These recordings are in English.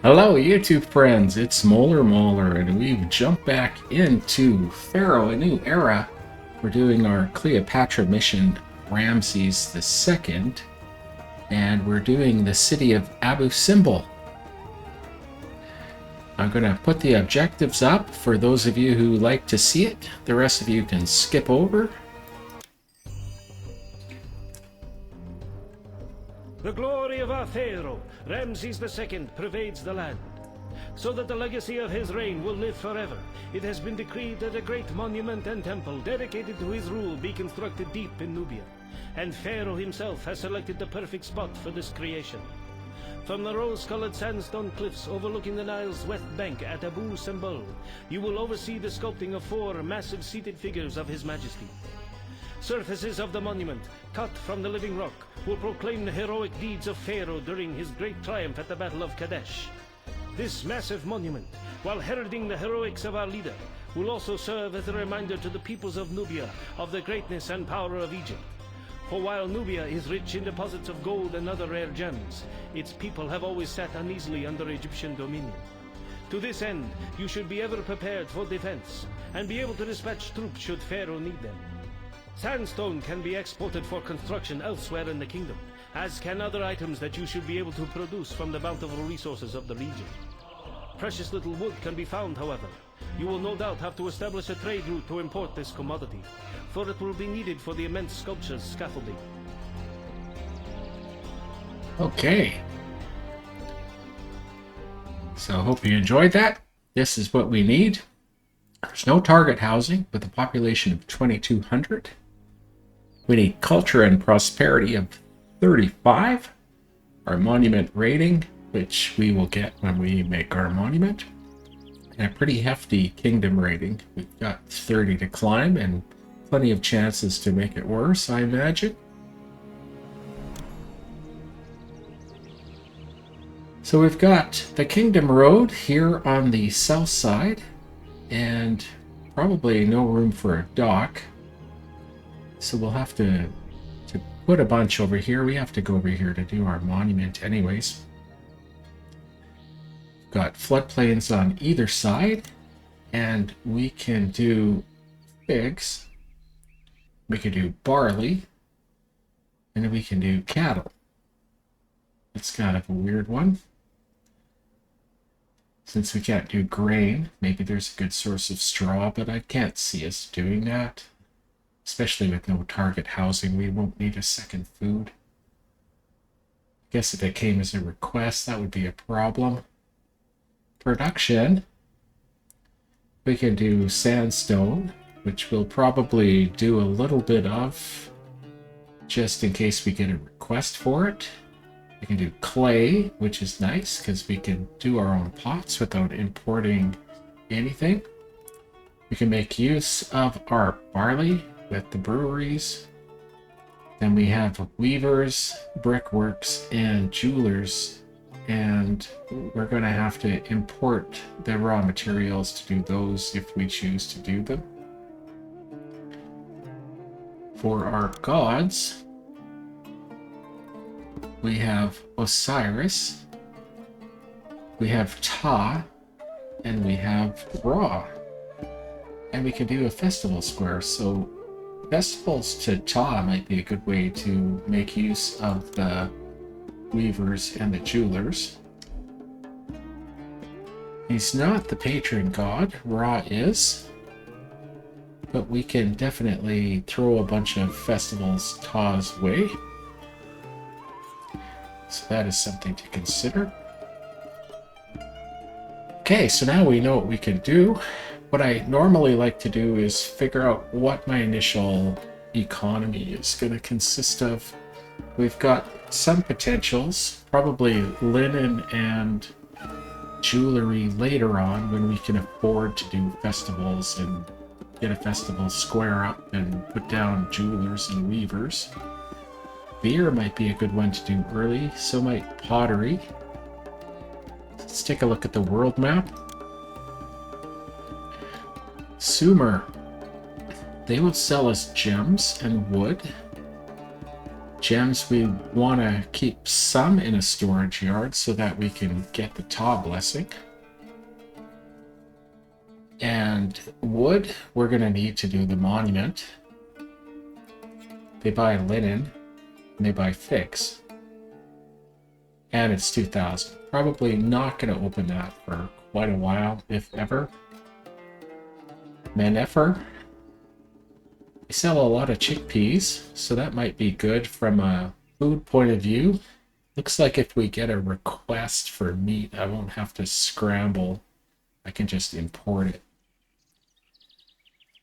Hello, YouTube friends. It's Molar, and we've jumped back into Pharaoh, a new era. We're doing our Cleopatra mission, Ramses II, and we're doing the city of Abu Simbel. I'm going to put the objectives up for those of you who like to see it. The rest of you can skip over. The glory of our Pharaoh, Ramses II, pervades the land. So that the legacy of his reign will live forever, it has been decreed that a great monument and temple dedicated to his rule be constructed deep in Nubia. And Pharaoh himself has selected the perfect spot for this creation. From the rose-colored sandstone cliffs overlooking the Nile's west bank at Abu Simbel, you will oversee the sculpting of 4 massive seated figures of His Majesty. Surfaces of the monument, cut from the living rock, will proclaim the heroic deeds of Pharaoh during his great triumph at the Battle of Kadesh. This massive monument, while heralding the heroics of our leader, will also serve as a reminder to the peoples of Nubia of the greatness and power of Egypt. For while Nubia is rich in deposits of gold and other rare gems, its people have always sat uneasily under Egyptian dominion. To this end, you should be ever prepared for defense, and be able to dispatch troops should Pharaoh need them. Sandstone can be exported for construction elsewhere in the kingdom, as can other items that you should be able to produce from the bountiful resources of the region. Precious little wood can be found, however. You will no doubt have to establish a trade route to import this commodity, for it will be needed for the immense sculpture's scaffolding. Okay. So I hope you enjoyed that. This is what we need. There's no target housing with a population of 2,200. We need culture and prosperity of 35. Our monument rating, which we will get when we make our monument. And a pretty hefty kingdom rating. We've got 30 to climb and plenty of chances to make it worse, I imagine. So we've got the Kingdom Road here on the south side, and probably no room for a dock. So we'll have to put a bunch over here. We have to go over here to do our monument anyways. Got floodplains on either side, and we can do figs. We can do barley, and we can do cattle. It's kind of a weird one. Since we can't do grain, maybe there's a good source of straw, but I can't see us doing that. Especially with no target housing, we won't need a second food. I guess if it came as a request, that would be a problem. Production. We can do sandstone, which we'll probably do a little bit of, just in case we get a request for it. We can do clay, which is nice because we can do our own pots without importing anything. We can make use of our barley with the breweries. Then we have weavers, brickworks, and jewelers. And we're going to have to import the raw materials to do those if we choose to do them. For our gods, we have Osiris, we have Ptah, and we have Ra. And we can do a festival square, so festivals to Ptah might be a good way to make use of the weavers and the jewelers. He's not the patron god, Ra is, but we can definitely throw a bunch of festivals Ptah's way. So that is something to consider. Okay, so now we know what we can do. What I normally like to do is figure out what my initial economy is going to consist of. We've got some potentials, probably linen and jewelry later on when we can afford to do festivals and get a festival square up and put down jewelers and weavers. Beer might be a good one to do early, so might pottery. Let's take a look at the world map. Sumer. They will sell us gems and wood. gems, we want to keep some in a storage yard so that we can get the Taw blessing. And wood, we're going to need to do the monument. They buy linen, and they buy figs. And it's 2,000. Probably not going to open that for quite a while, if ever. Meneffer. They sell a lot of chickpeas, so that might be good from a food point of view. Looks like if we get a request for meat, I won't have to scramble. I can just import it.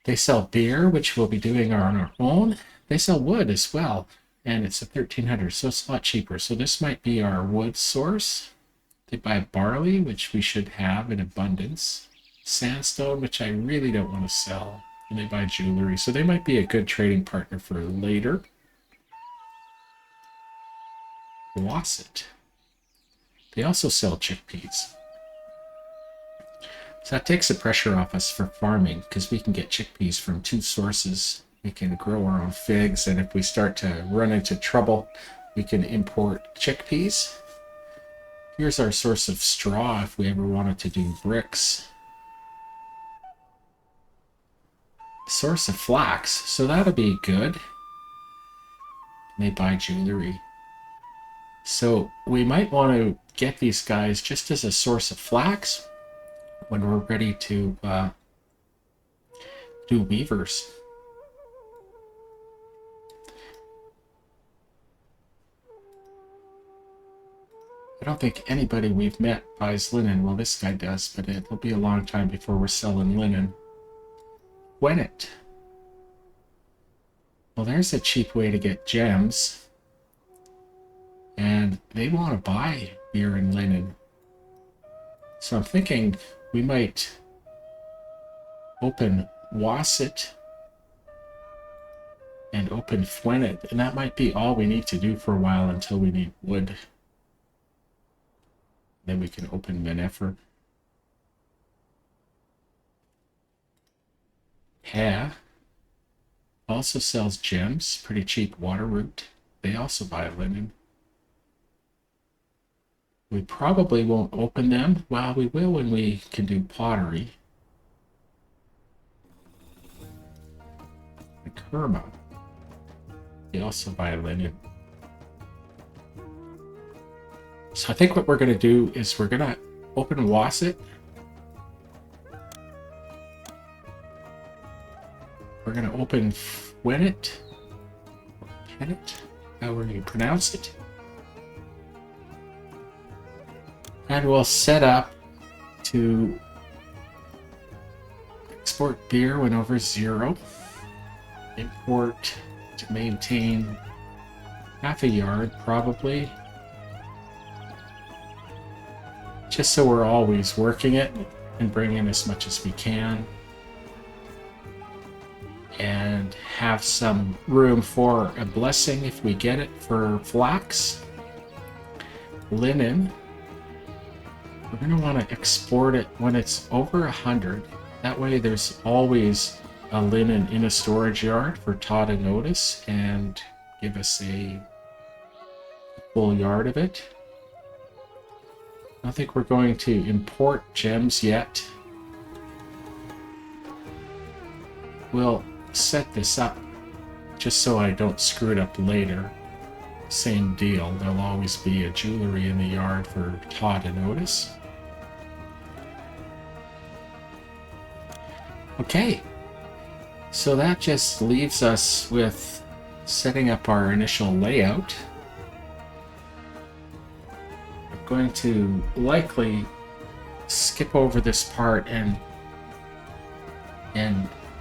They sell beer, which we'll be doing on our own. They sell wood as well, and it's a 1,300, so it's a lot cheaper. So this might be our wood source. They buy barley, which we should have in abundance. Sandstone, which I really don't want to sell. And they buy jewelry, so they might be a good trading partner for later. Wasset. They also sell chickpeas. So that takes the pressure off us for farming, because we can get chickpeas from two sources. We can grow our own figs, and if we start to run into trouble, we can import chickpeas. Here's our source of straw if we ever wanted to do bricks. Source of flax, so that'll be good. They buy jewelry. So we might want to get these guys just as a source of flax when we're ready to do weavers. I don't think anybody we've met buys linen. Well, this guy does, but it'll be a long time before we're selling linen. Wennet. Well, there's a cheap way to get gems. And they want to buy beer and linen. So I'm thinking we might open Wasset and open Fwennet, and that might be all we need to do for a while until we need wood. Then we can open Meneffer. Ha also sells gems, pretty cheap water root. They also buy linen. We probably won't open them. Well, we will when we can do pottery. And Kerma. They also buy linen. So I think what we're going to do is we're going to open Wasset. We're going to open Fwennet. Pennet, however you pronounce it. And we'll set up to export beer when over 0. Import to maintain half a yard, probably. Just so we're always working it and bringing as much as we can. And have some room for a blessing if we get it for flax. Linen. We're going to want to export it when it's over 100. That way there's always a linen in a storage yard for Todd to notice and give us a full yard of it. I don't think we're going to import gems yet. We'll set this up just so I don't screw it up later. Same deal. There'll always be a jewelry in the yard for Todd to notice. Okay, so that just leaves us with setting up our initial layout. I'm going to likely skip over this part and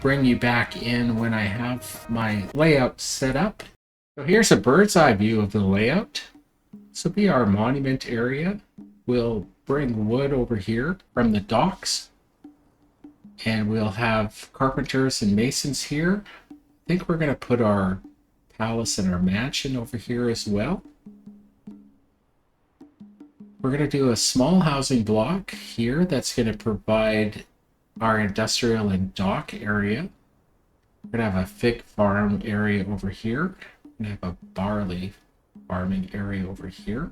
bring you back in when I have my layout set up. So here's a bird's eye view of the layout. This will be our monument area. We'll bring wood over here from the docks. And we'll have carpenters and masons here. I think we're going to put our palace and our mansion over here as well. We're going to do a small housing block here that's going to provide our industrial and dock area. We're going to have a fig farm area over here. We have a barley farming area over here.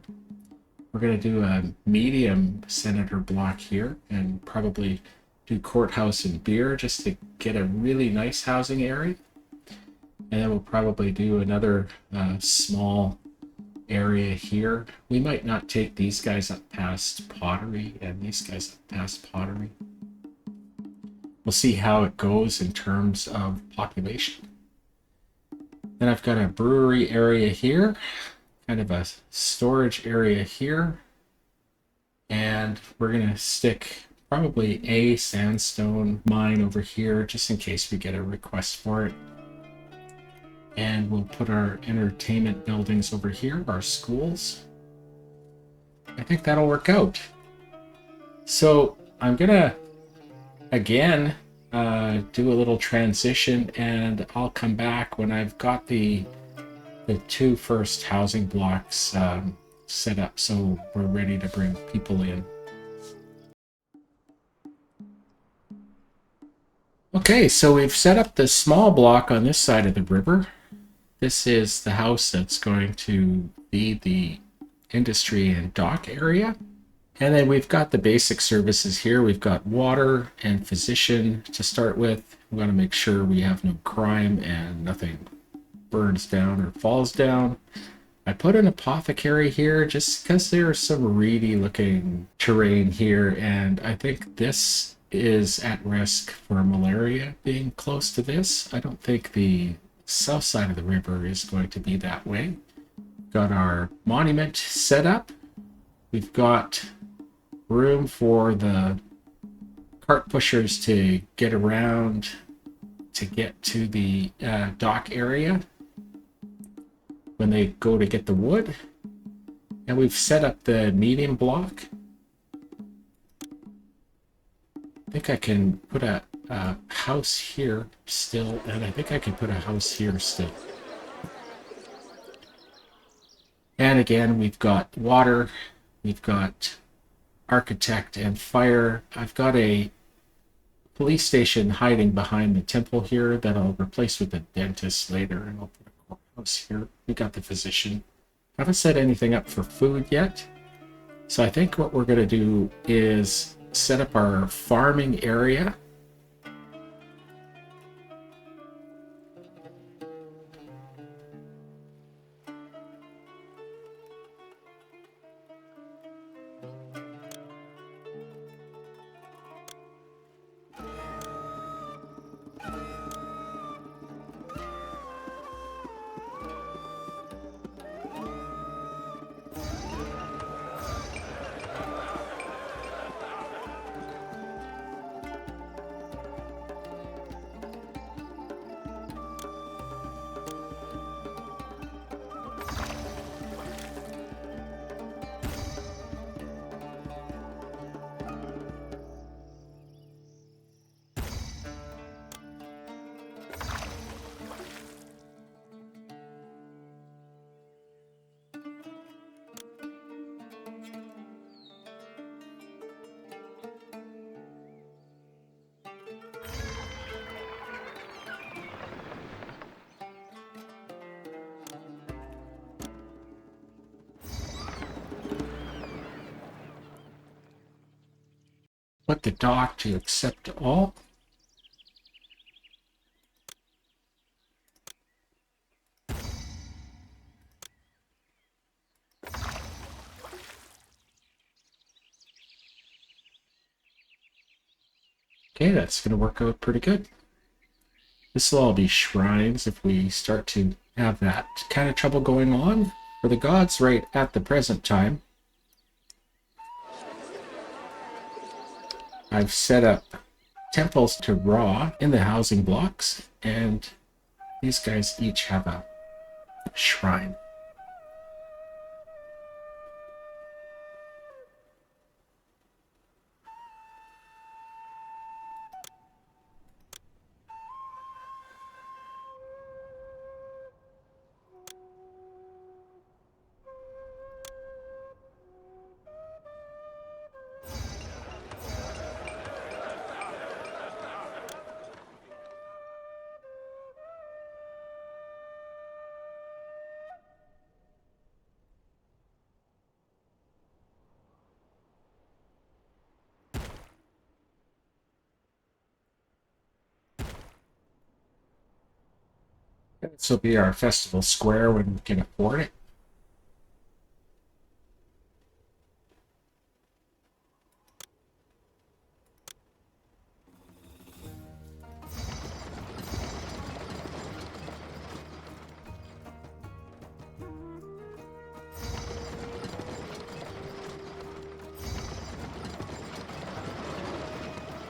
We're going to do a medium senator block here and probably do courthouse and beer just to get a really nice housing area. And then we'll probably do another small area here. We might not take these guys up past pottery and these guys up past pottery. We'll see how it goes in terms of population. Then I've got a brewery area here, kind of a storage area here. And we're going to stick probably a sandstone mine over here just in case we get a request for it. And we'll put our entertainment buildings over here, our schools. I think that'll work out. So I'm going to, again, do a little transition, and I'll come back when I've got the two first housing blocks set up so we're ready to bring people in. Okay, so we've set up the small block on this side of the river. This is the house that's going to be the industry and dock area. And then we've got the basic services here. We've got water and physician to start with. We want to make sure we have no crime and nothing burns down or falls down. I put an apothecary here just because there's some reedy looking terrain here, and I think this is at risk for malaria being close to this. I don't think the south side of the river is going to be that way. Got our monument set up. We've got room for the cart pushers to get around to get to the dock area when they go to get the wood. And we've set up the medium block. I think I can put a house here still, and I think I can put a house here still. And again, we've got water, we've got architect and fire. I've got a police station hiding behind the temple here that I'll replace with a dentist later, and I'll put a courthouse here. We got the physician. Haven't set anything up for food yet. So I think what we're going to do is set up our farming area. Put the dock to accept all. Okay, that's going to work out pretty good. This will all be shrines if we start to have that kind of trouble going on for the gods right at the present time. I've set up temples to Ra in the housing blocks, and these guys each have a shrine. This will be our festival square when we can afford it.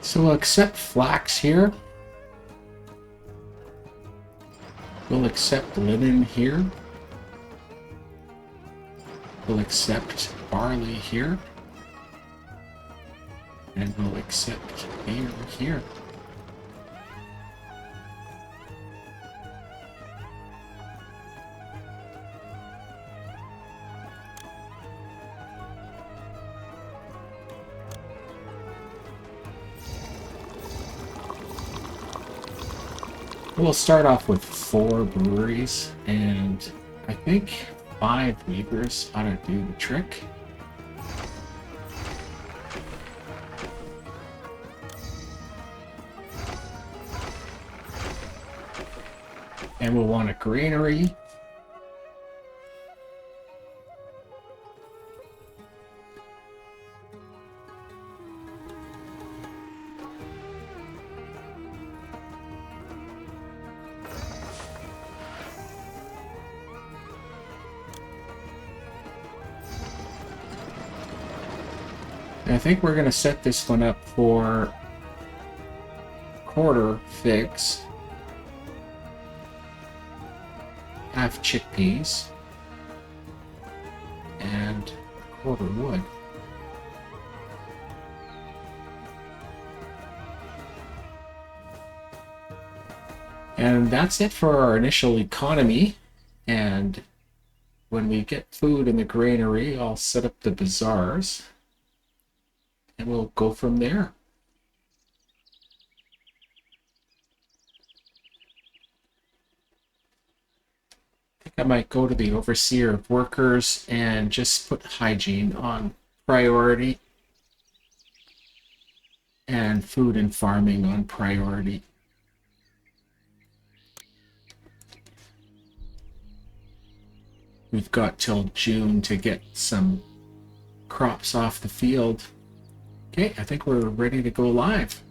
So we'll accept flax here. We'll accept linen here. We'll accept barley here. And we'll accept beer here. We'll start off with 4 breweries, and I think 5 weavers ought to do the trick. And we'll want a granary. I think we're going to set this one up for quarter figs, half chickpeas, and quarter wood. And that's it for our initial economy. And when we get food in the granary, I'll set up the bazaars. And we'll go from there. I think I might go to the overseer of workers and just put hygiene on priority and food and farming on priority. We've got till June to get some crops off the field. Okay, I think we're ready to go live.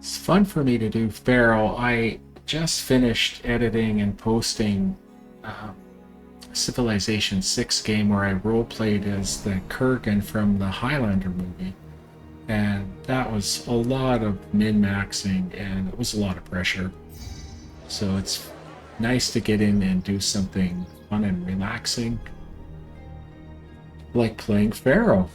It's fun for me to do Pharaoh. I just finished editing and posting Civilization 6 game where I role-played as the Kurgan from the Highlander movie. And that was a lot of min-maxing, and it was a lot of pressure. So it's nice to get in and do something fun and relaxing, like playing Pharaoh.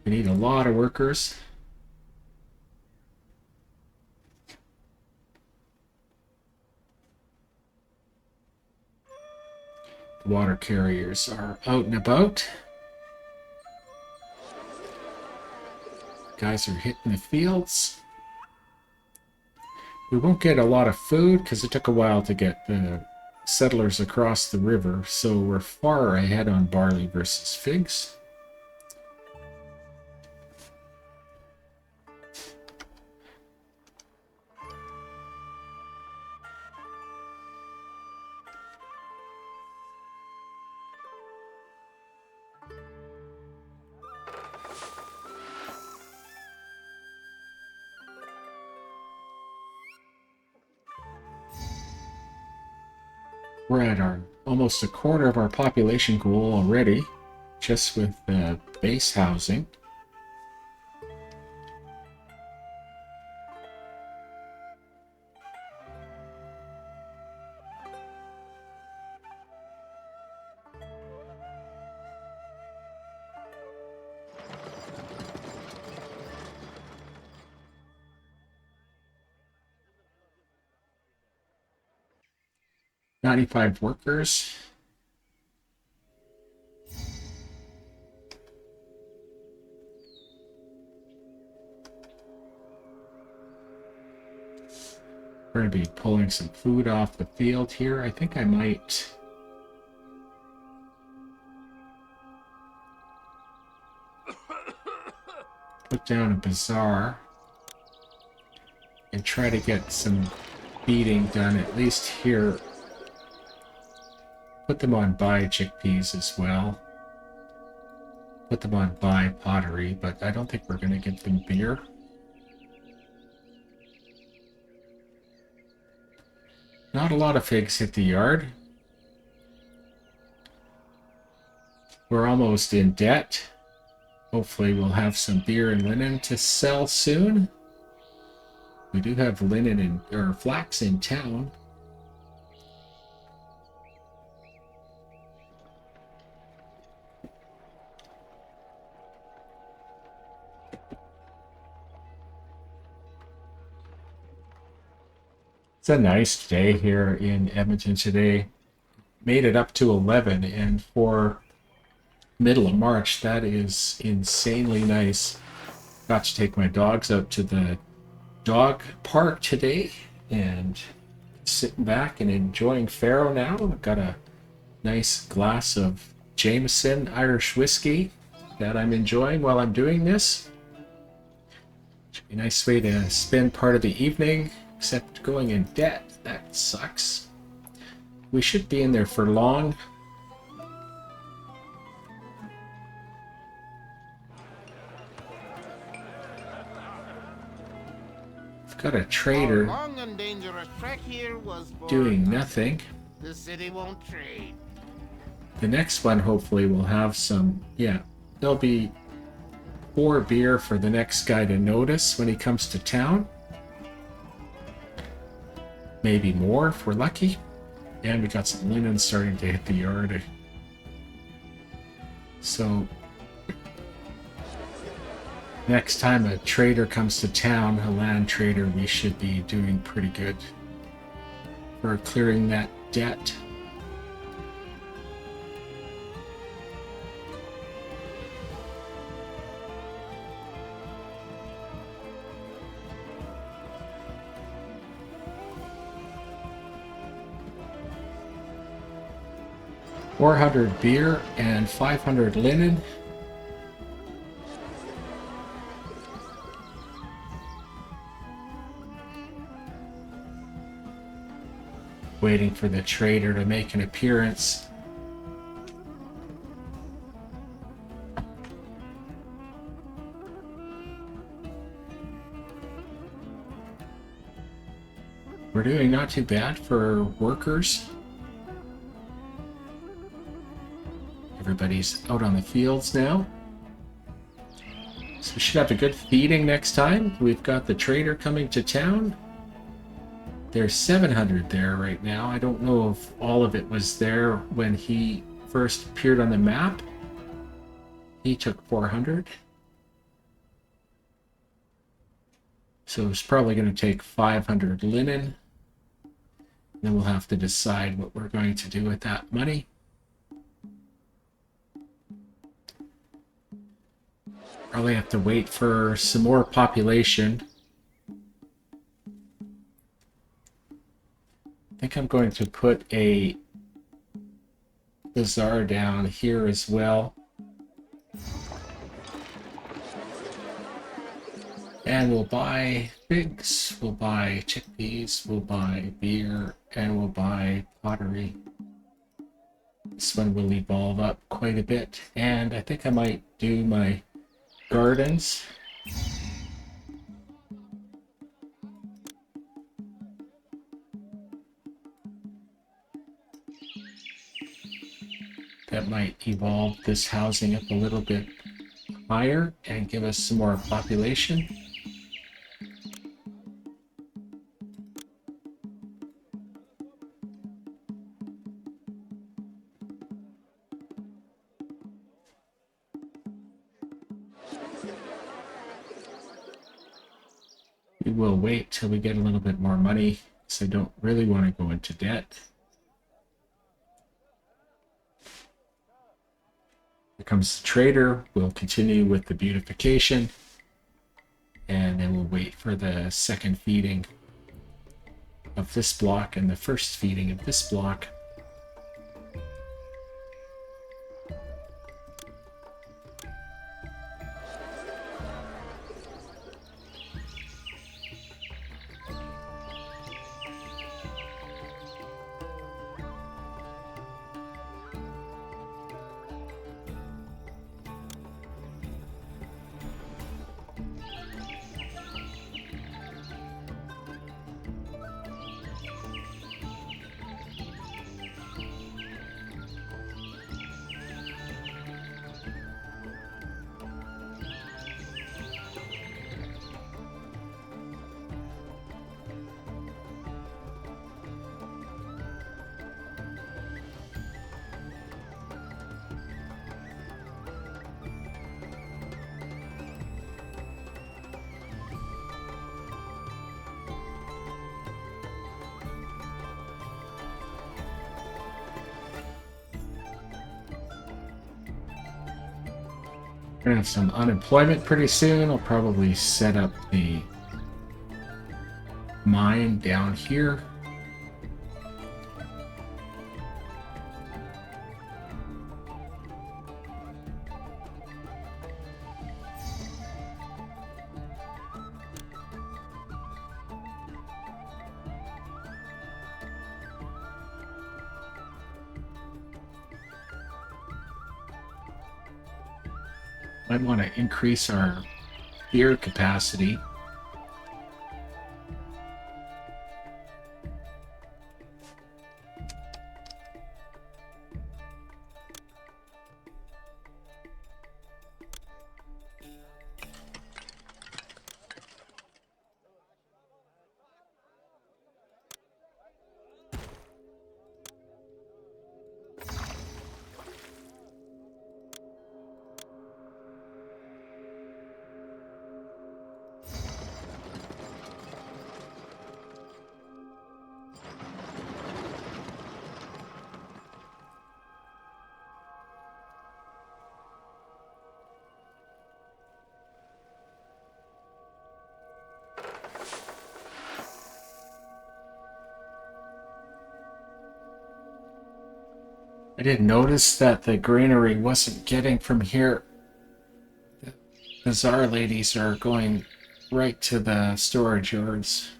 We need a lot of workers. Water carriers are out and about. Guys are hitting the fields. We won't get a lot of food because it took a while to get the settlers across the river, so we're far ahead on barley versus figs. We're at our almost a quarter of our population goal already, just with base housing. "95 workers." We're going to be pulling some food off the field here. I think I might put down a bazaar and try to get some feeding done, at least here. Put them on buy chickpeas as well. Put them on buy pottery, but I don't think we're going to give them beer. Not a lot of figs hit the yard. We're almost in debt. Hopefully we'll have some beer and linen to sell soon. We do have linen or flax in town. It's a nice day here in Edmonton today. Made it up to 11, and for middle of March, that is insanely nice. Got to take my dogs out to the dog park today and sitting back and enjoying Pharaoh now. I've got a nice glass of Jameson Irish whiskey that I'm enjoying while I'm doing this. Should be a nice way to spend part of the evening, except going in debt. That sucks. We should be in there for long. I've got a trader long and dangerous trek here was doing nothing. The city won't trade. The next one hopefully will have some, yeah, there'll be 4 beer for the next guy to notice when he comes to town. Maybe more if we're lucky. And we got some linen starting to hit the yard. So next time a trader comes to town, a land trader, we should be doing pretty good for clearing that debt. $400 beer and 500 linen. Waiting for the trader to make an appearance. We're doing not too bad for workers. Everybody's out on the fields now. So we should have a good feeding next time. We've got the trader coming to town. There's 700 there right now. I don't know if all of it was there when he first appeared on the map. He took 400. So it's probably going to take 500 linen. Then we'll have to decide what we're going to do with that money. Probably have to wait for some more population. I think I'm going to put a bazaar down here as well. And we'll buy figs, we'll buy chickpeas, we'll buy beer, and we'll buy pottery. This one will evolve up quite a bit. And I think I might do my gardens. That might evolve this housing up a little bit higher and give us some more population. We will wait till we get a little bit more money, because I don't really want to go into debt. Here comes the trader. We'll continue with the beautification, and then we'll wait for the second feeding. of this block and the first feeding of this block. We're gonna have some unemployment pretty soon. I'll probably set up the mine down here. Might want to increase our beer capacity. I didn't notice that the granary wasn't getting from here. The bazaar ladies are going right to the storage yards.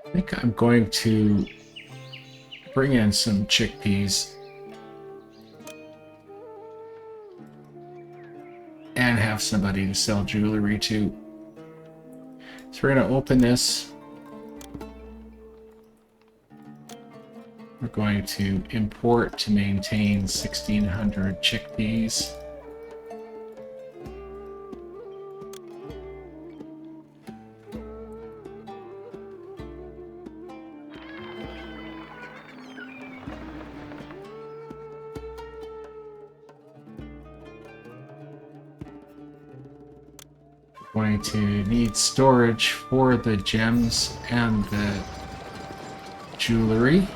I think I'm going to bring in some chickpeas and have somebody to sell jewelry to. So we're going to open this. We're going to import to maintain 1,600 chickpeas. Going to need storage for the gems and the jewelry.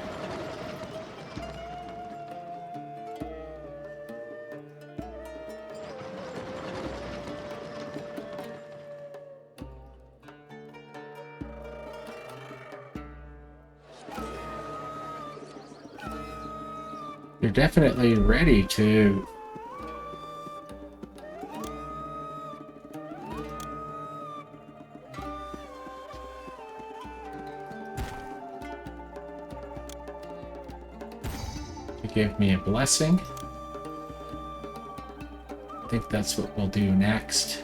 They're definitely ready to give me a blessing. think that's what we'll do next.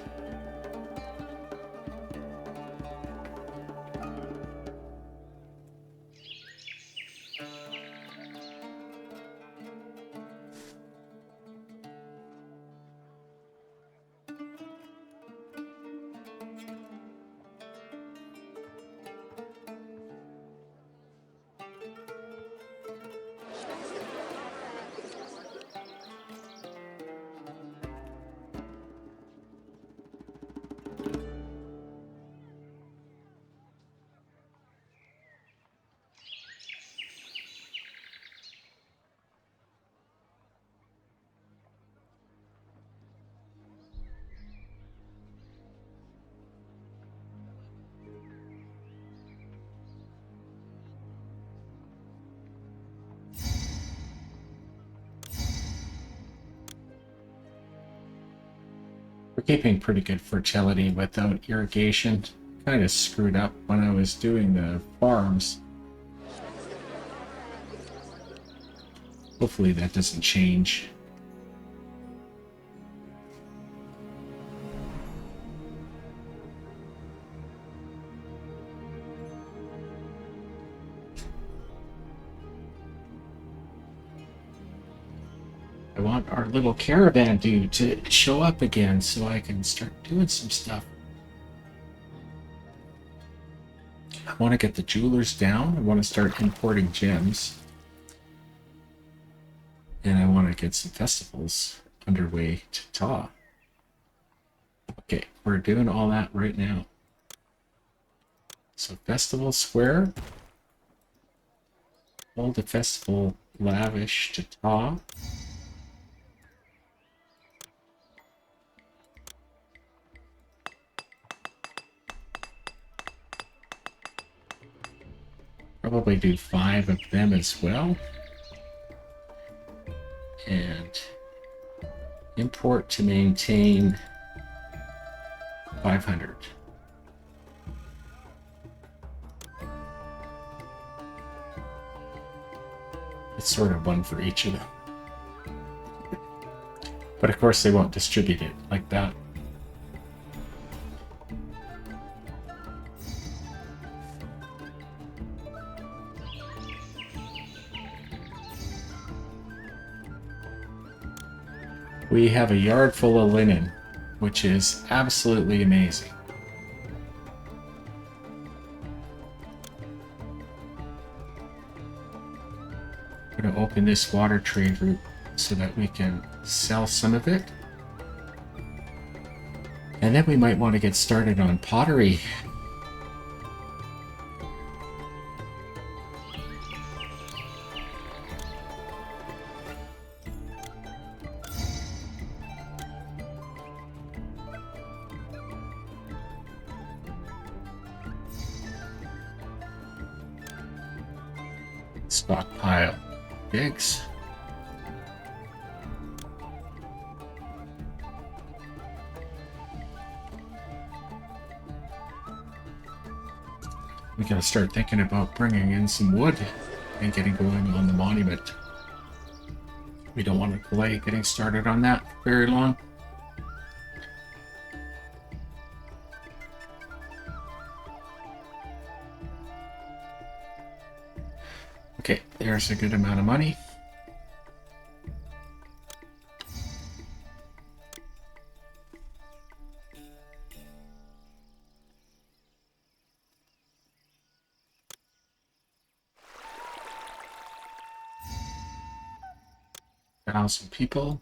We're keeping pretty good fertility without irrigation. Kind of screwed up when I was doing the farms. Hopefully that doesn't change. I want our little caravan dude to show up again so I can start doing some stuff. I want to get the jewelers down. I want to start importing gems. And I want to get some festivals underway to Ta. Okay, we're doing all that right now. So Festival Square. Hold the festival lavish to Ta. Probably do 5 of them as well. And import to maintain 500. It's sort of one for each of them. But of course they won't distribute it like that. We have a yard full of linen, which is absolutely amazing. I'm going to open this water trade route so that we can sell some of it. And then we might want to get started on pottery. Stockpile pigs. We gotta start thinking about bringing in some wood and getting going on the monument. We don't want to delay getting started on that very long. Okay, there's a good amount of money. Thousand people.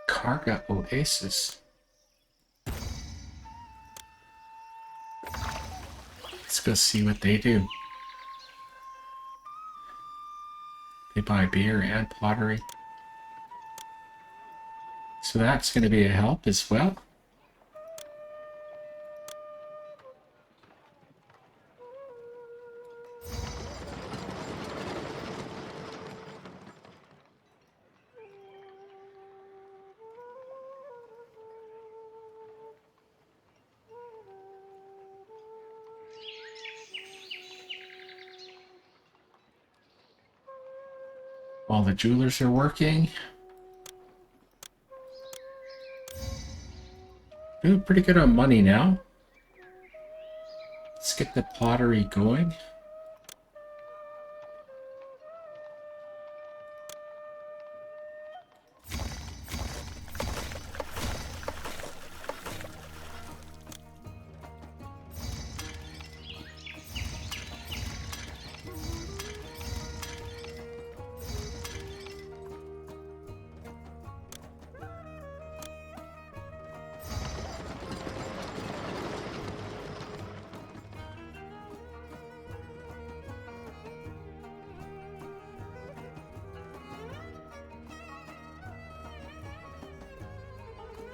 Karga Oasis. Let's go see what they do. They buy beer and pottery. So that's going to be a help as well. While the jewelers are working. Doing pretty good on money now. Let's get the pottery going.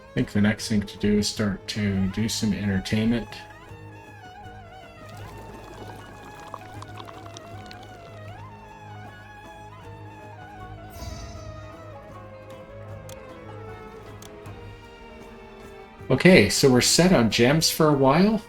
I think the next thing to do is start to do some entertainment. Okay, so we're set on gems for a while.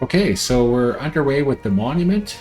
Okay, so we're underway with the monument.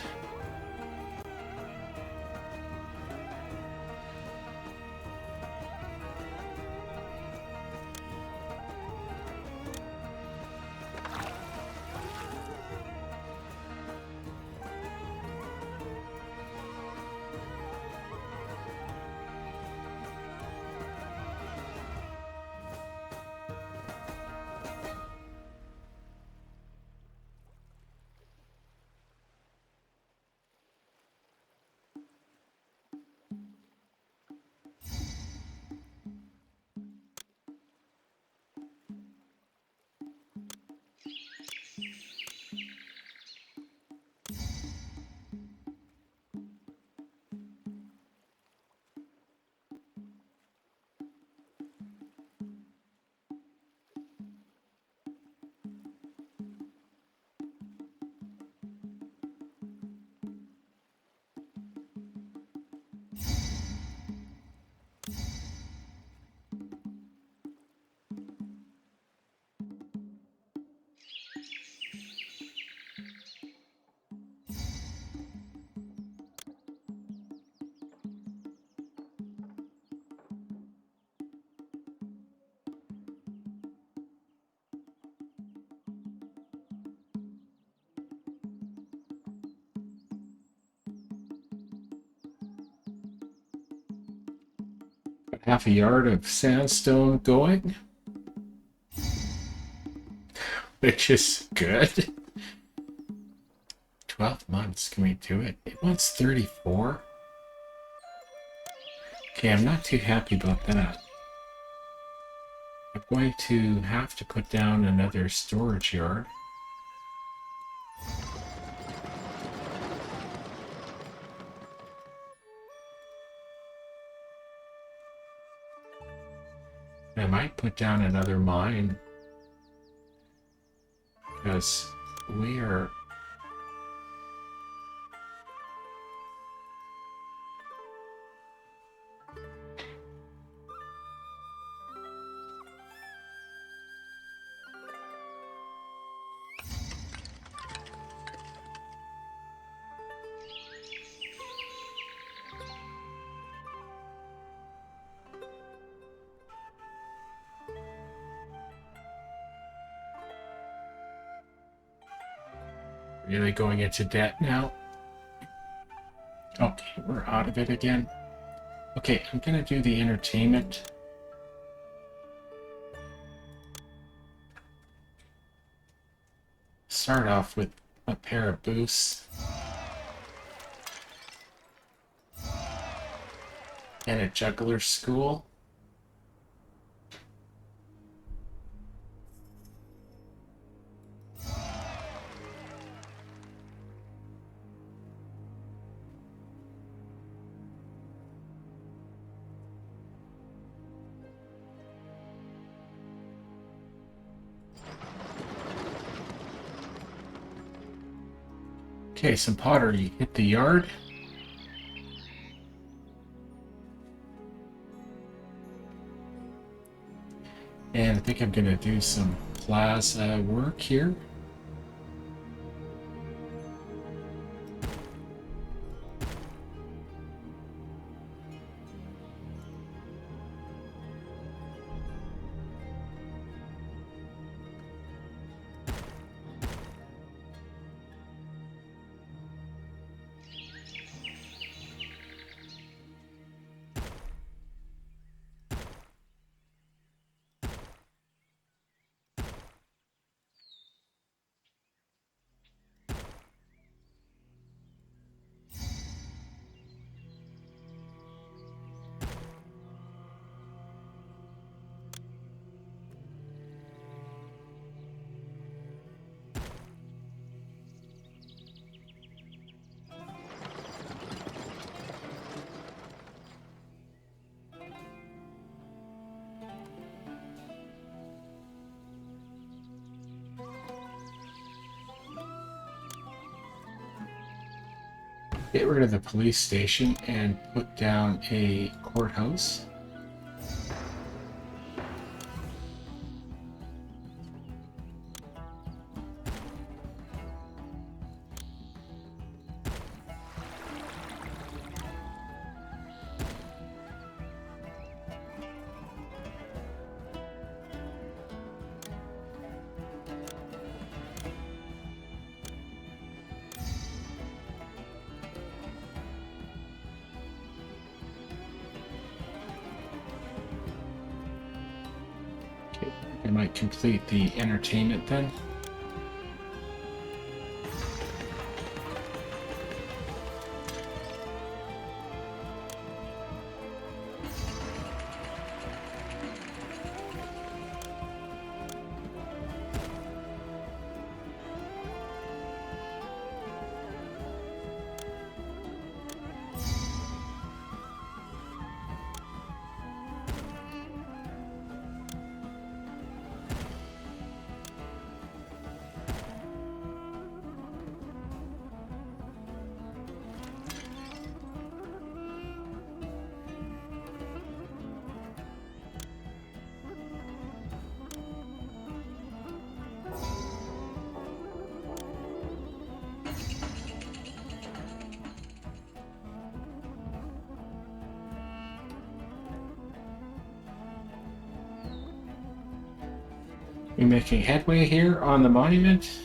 Half a yard of sandstone going, which is good. 12 months, can we do it? It wants 34. Okay, I'm not too happy about that. I'm going to have to put down another storage yard. I might put down another mine because we are really going into debt now. Okay, we're out of it again. Okay, I'm gonna do the entertainment. Start off with a pair of boosts and a juggler school. Okay, some pottery hit the yard. And I think I'm going to do some plaza work here. Get rid of the police station and put down a courthouse. Okay, I might complete the entertainment then. We're making headway here on the monument.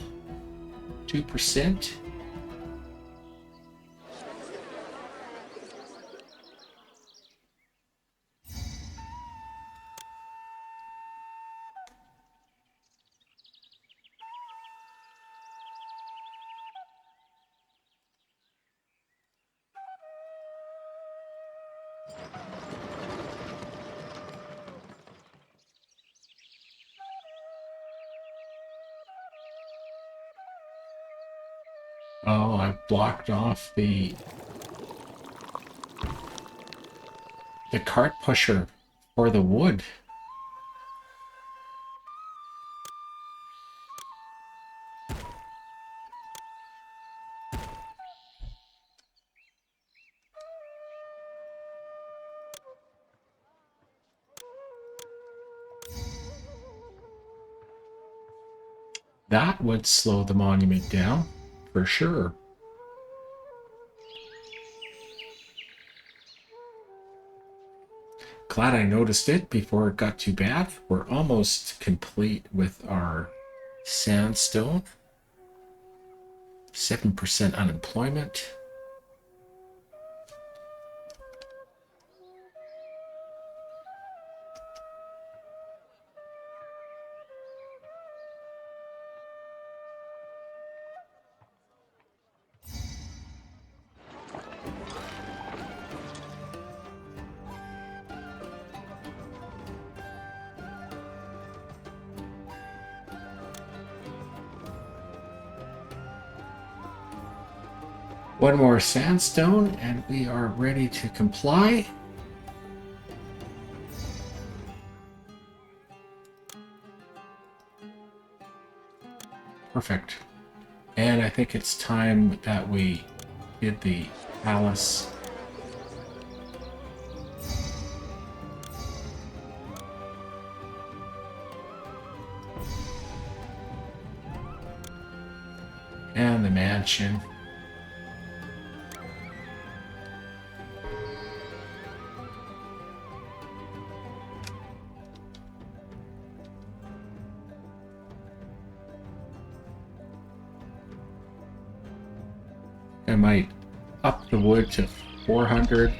2%. Oh, I blocked off the cart pusher for the wood. That would slow the monument down, for sure. Glad I noticed it before it got too bad. We're almost complete with our sandstone. 7% unemployment. One more sandstone and we are ready to comply. Perfect. And I think it's time that we did the palace. And the mansion. I might up the wood to 400.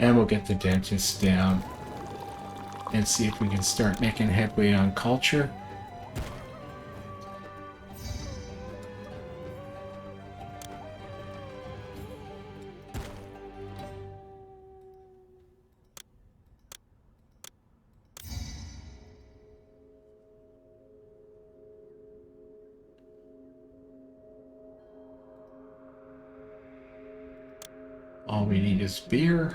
And we'll get the dentist down and see if we can start making headway on culture. All we need is beer.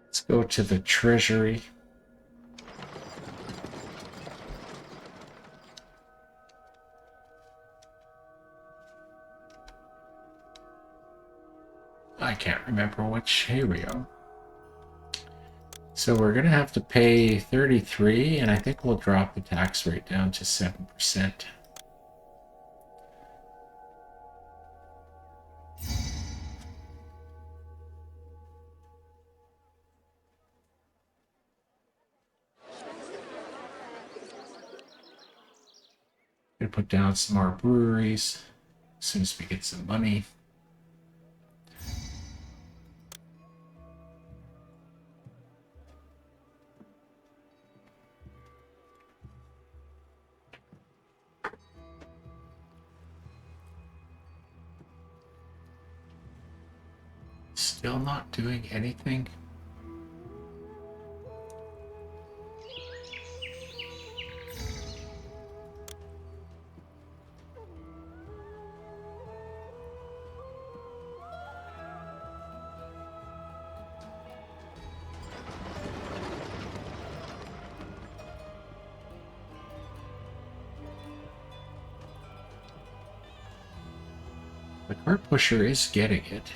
Let's go to the treasury. I can't remember which. Here we go. So we're going to have to pay 33, and I think we'll drop the tax rate down to 7%. Gonna put down some more breweries as soon as we get some money. Still not doing anything. The cart pusher is getting it.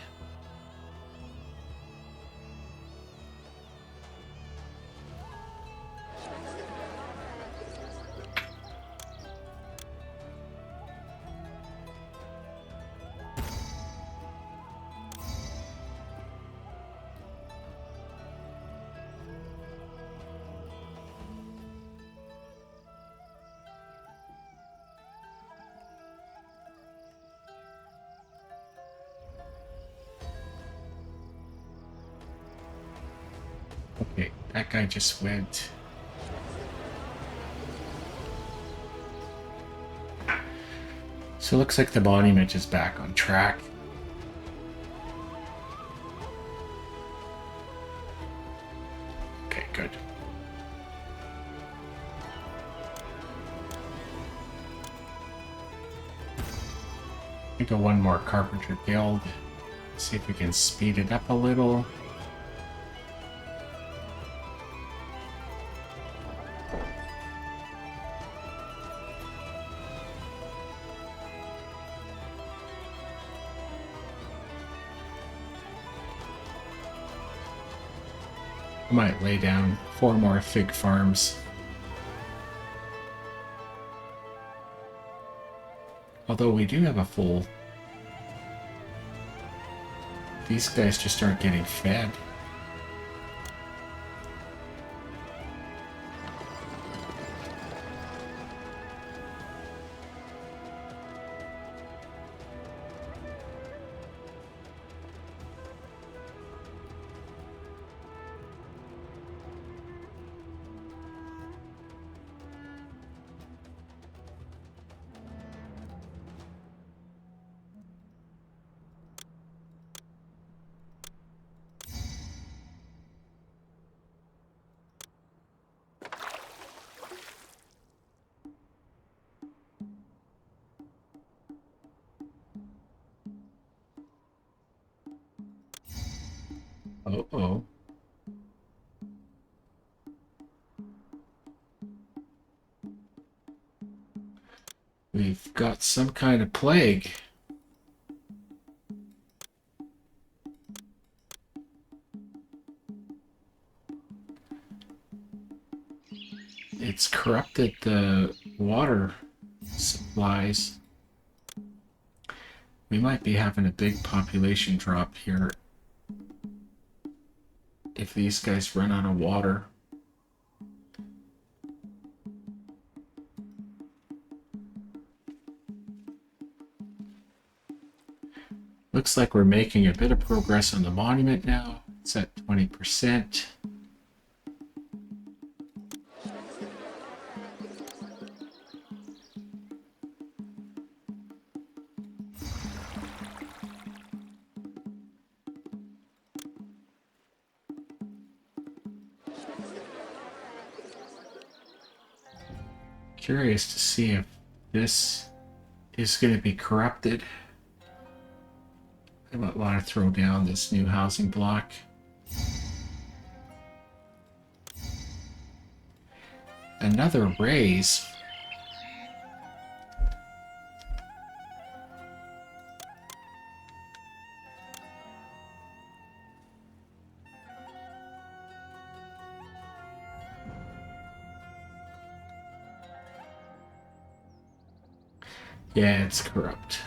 Okay, that guy just went. So it looks like the monument is back on track. Okay, good. I think one more Carpenter Guild. See if we can speed it up a little. I might lay down 4 more fig farms. Although we do have a full... These guys just aren't getting fed. Uh-oh. We've got some kind of plague. It's corrupted the water supplies. We might be having a big population drop here if these guys run out of water. Looks like we're making a bit of progress on the monument now. It's at 20%. Curious to see if this is going to be corrupted. I might want to throw down this new housing block. Another raise. Yeah, it's corrupt.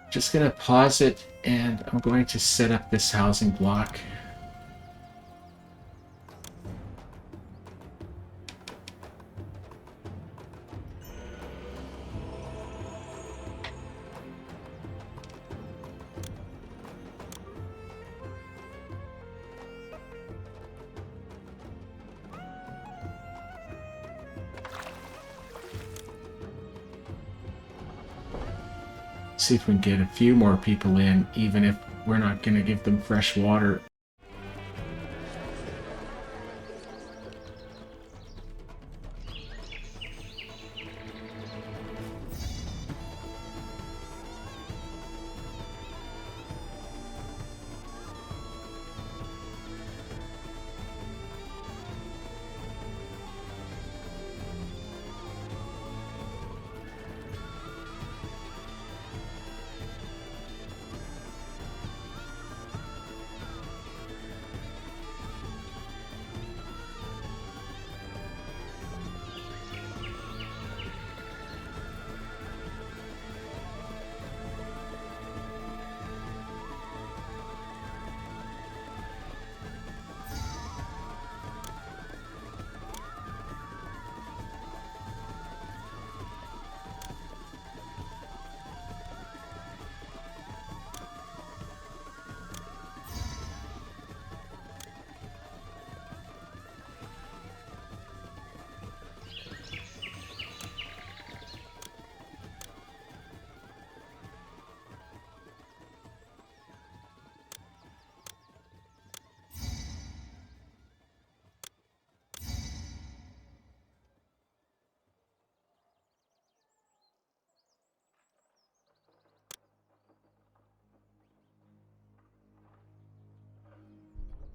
Just gonna pause it, and I'm going to set up this housing block. See if we can get a few more people in, even if we're not going to give them fresh water.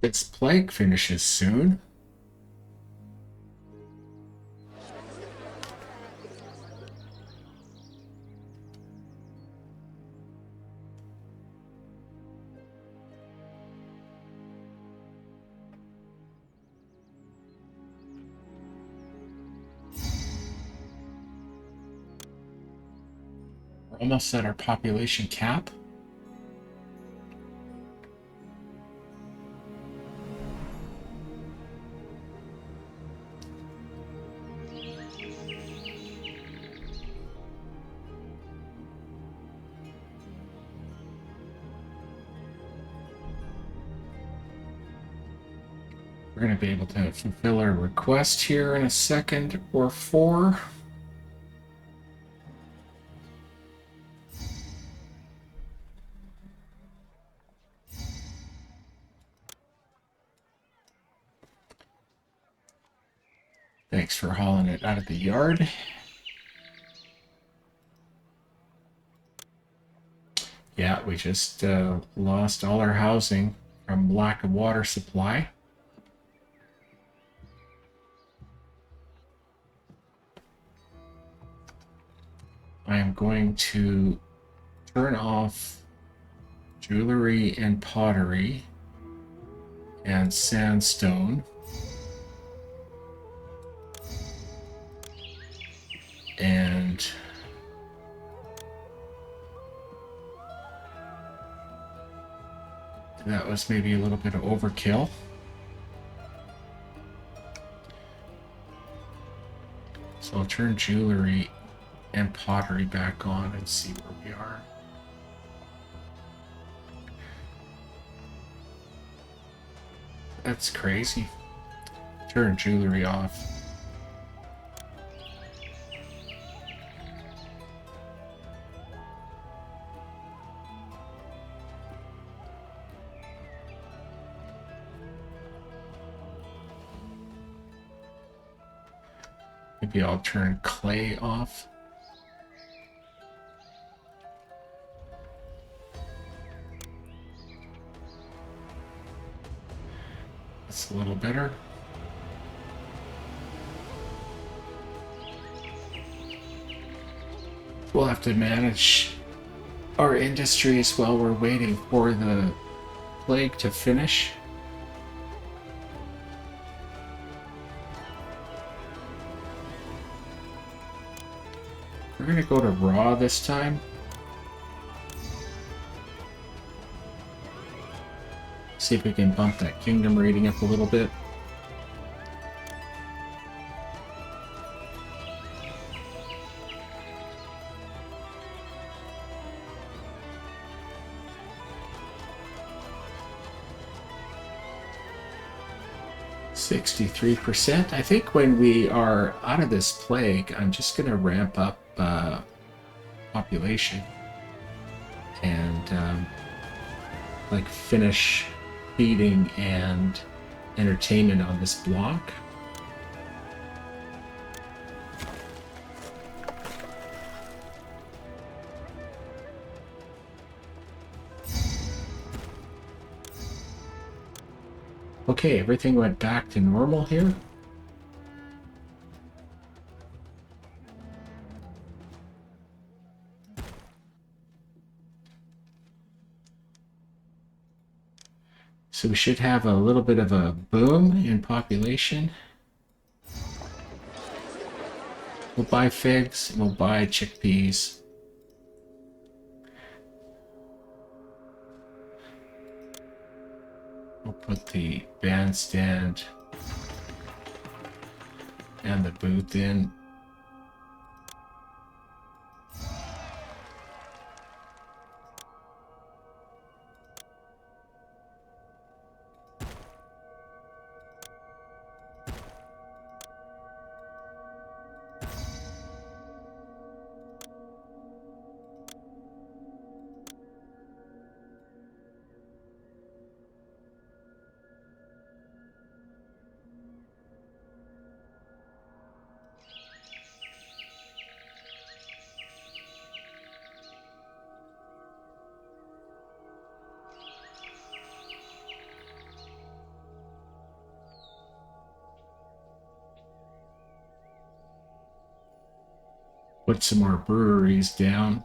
Its plague finishes soon. We're almost at our population cap. We're going to be able to fulfill our request here in a second or four. Thanks for hauling it out of the yard. Yeah, we just lost all our housing from lack of water supply. I am going to turn off jewelry and pottery and sandstone. And that was maybe a little bit of overkill. So I'll turn jewelry and pottery back on and see where we are. That's crazy. Turn jewelry off. Maybe I'll turn clay off. That's a little better. We'll have to manage our industries while we're waiting for the plague to finish. We're gonna go to raw this time. See if we can bump that kingdom rating up a little bit. %. I think when we are out of this plague, I'm just going to ramp up population and like finish feeding and entertainment on this block. Okay, everything went back to normal here. So we should have a little bit of a boom in population. We'll buy figs, and we'll buy chickpeas. We'll put the bandstand and the booth in. Put some more breweries down.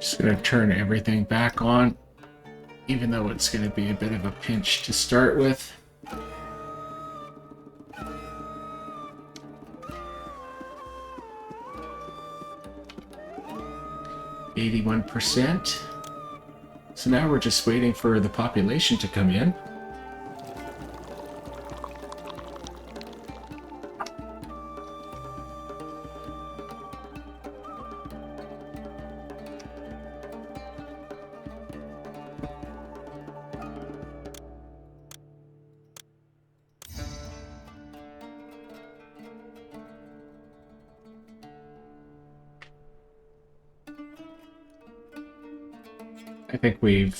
Just gonna turn everything back on, even though it's gonna be a bit of a pinch to start with. %81. So now we're just waiting for the population to come in. I think we've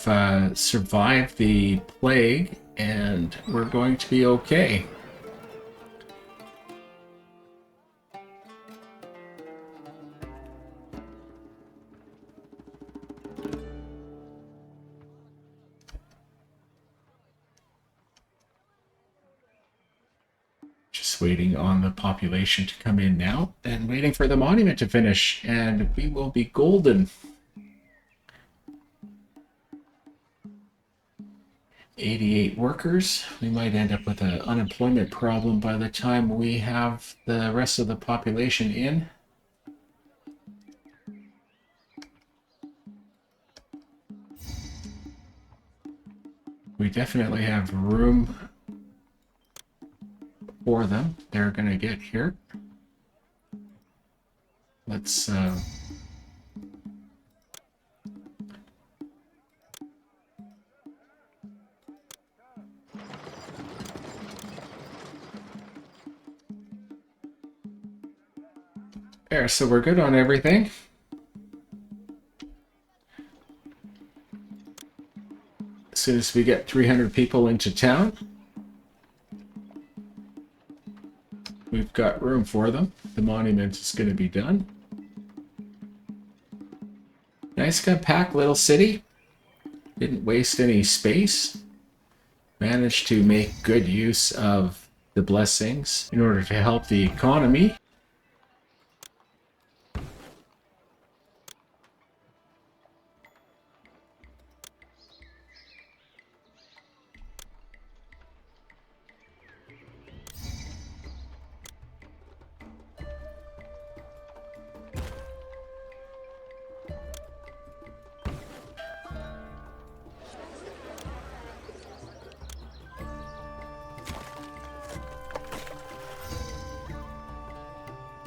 survived the plague, and we're going to be okay. Just waiting on the population to come in now, and waiting for the monument to finish, and we will be golden. 88 workers. We might end up with an unemployment problem by the time we have the rest of the population in. We definitely have room for them. They're going to get here. Let's there, so we're good on everything. As soon as we get 300 people into town, we've got room for them. The monument is going to be done. Nice compact little city. Didn't waste any space. Managed to make good use of the blessings in order to help the economy.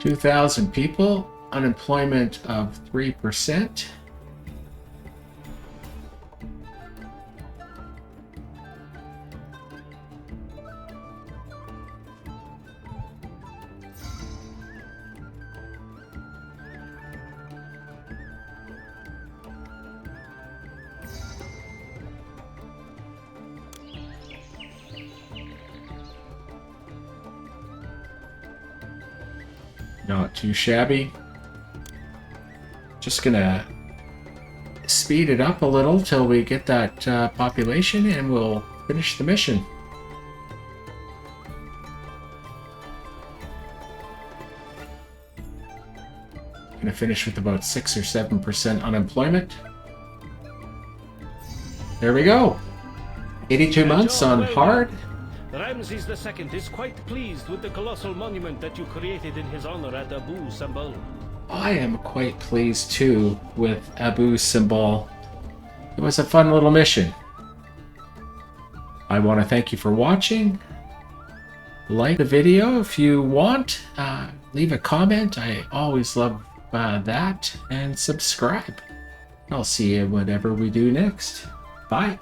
$2,000 people, unemployment of 3%. Not too shabby. Just gonna speed it up a little till we get that population, and we'll finish the mission. Gonna finish with about 6 or 7% unemployment. There we go. 82 months on hard. Ramses II is quite pleased with the colossal monument that you created in his honor at Abu Simbel. I am quite pleased too with Abu Simbel. It was a fun little mission. I want to thank you for watching. Like the video if you want. Leave a comment. I always love that. And subscribe. I'll see you whenever we do next. Bye.